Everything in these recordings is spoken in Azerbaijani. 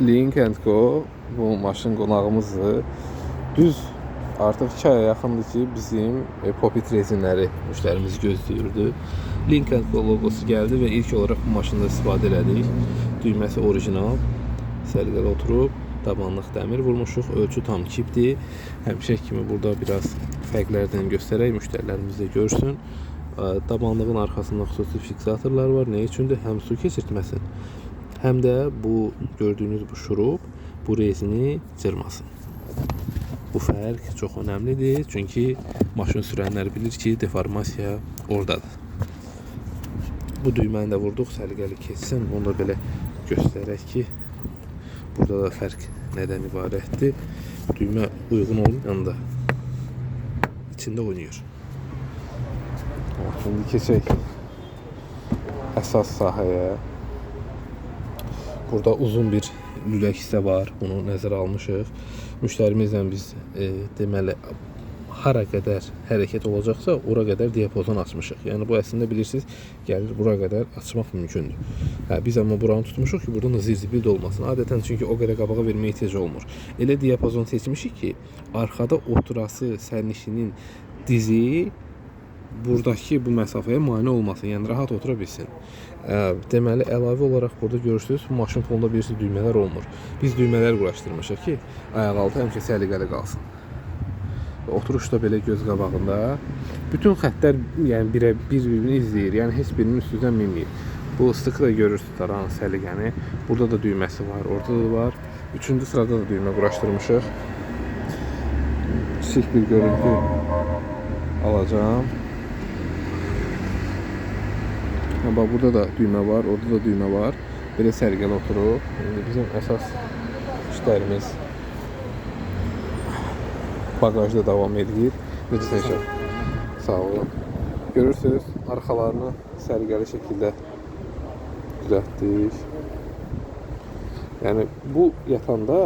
Link & Co bu maşın qonağımızdır. Düz artıq 2 aya yaxındır ki bizim Popit rezinləri müştərimiz gözləyirdi. Link & Co logosu gəldi və ilk olaraq bu maşında istifadə elədik. Düyməsi orijinal, səliqəli oturub, tabanlıq dəmir vurmuşuq, ölçü tam kipdir. Həmişə kimi burada biraz fərqlərdən göstərək, müştərilərimiz də görsün. Tabanlığın arxasında xüsusi fiksatorlar var. Nə üçündür? Həm su keçirtməsin, həm də bu gördüyünüz bu şurup bu rezini cırmasın. Bu fərq çox önəmlidir. Çünki maşın sürənlər bilir ki, deformasiya oradadır. Bu düyməni də vurduq, səliqəli keçsin. Onu da belə göstərək ki, burada da fərq nədən ibarətdir. Düymə uyğun olmayanda içində oynayır. Şimdi keçək əsas sahəyə. Burada uzun bir lülək hissə var. Bunu nəzərə almışıq. Müştərimizlə biz deməli hara qədər hərəkət olacaqsa, ora qədər diapazon açmışıq. Yəni bu əslində bilirsiniz, gəlir bura qədər açmaq mümkündür. Biz amma buranı tutmuşuq ki, buradan da zirzibil olmasın. Adətən çünki o qədər qabağa verməyə ehtiyac olmur. Elə diapazon seçmişik ki, arkada oturası sərnişinin dizi buradakı bu məsafəyə mane olmasın, yəni rahat otura bilsin. Deməli, əlavə olaraq burada görürsünüz, bu maşın fonunda bilirsiniz düymələr olmur. Biz düymələr quraşdırmışıq ki, ayaqaltı həmişə səliqəli qalsın. Oturuşda belə göz qabağında bütün xəttlər yəni bir-birini izləyir, yəni heç birinin üstündən minmir. Bu sıxı da görürsünüz aranın səliqəni. Burada da düyməsi var, orada da var. 3-cü sırada da düymə quraşdırmışıq. Kiçik bir görüntü alacağım. Bax, burada da düymə var, orada da düymə var. Belə səliqəli oturub. İndi bizim əsas işlərimiz bagajda davam edir. Necə? Sağ olun. Görürsünüz, arxalarını səliqəli şəkildə düzəltdik. Yəni bu yatanda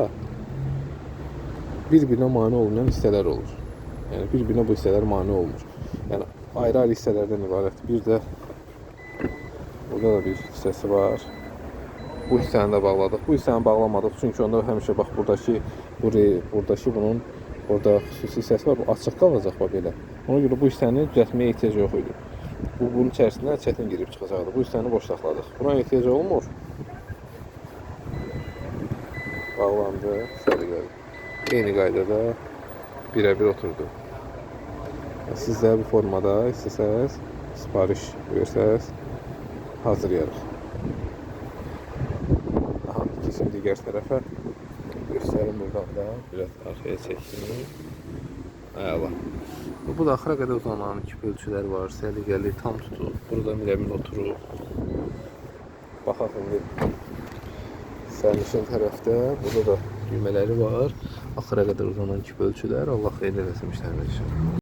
bir-birinə mane olmayan hissələr olur. Yəni bir-birinə bu hissələr mane olmur. Yəni ayrı-ayrı hissələrdən ibarət. Bir də burada da bir hissəsi var. Bu hissəni də bağladıq. Bu hissəni bağlamadıq çünki onda həmişə bax buradakı bunun orada xüsusi hissəsi var. Bu açıq qalacaq bax belə. Ona görə bu hissəni düzəltməyə ehtiyac yox idi. Bunun içərisinə çətin girib çıxacaqdı. Bu hissəni boş saxladıq. Buna ehtiyac olmur. Bağlandı, səliqəli. Eyni qaydada birə-bir oturdu. Siz də bu formada istəsəz sipariş verirsəz hazırlayarıq. Aha, keçim digər tərəfə göstərim buradan da biraz arxaya çəkdim. Əla. Bu da axıra qədər uzanan iki ölçülər var. Səliqəli tam tutub. Burada mirəmin oturub. Baxaq indi sərnişin tərəfdə. Burada da düymələri var. Axıra qədər uzanan iki ölçülər. Allah xeyir eləsin müştərimizə.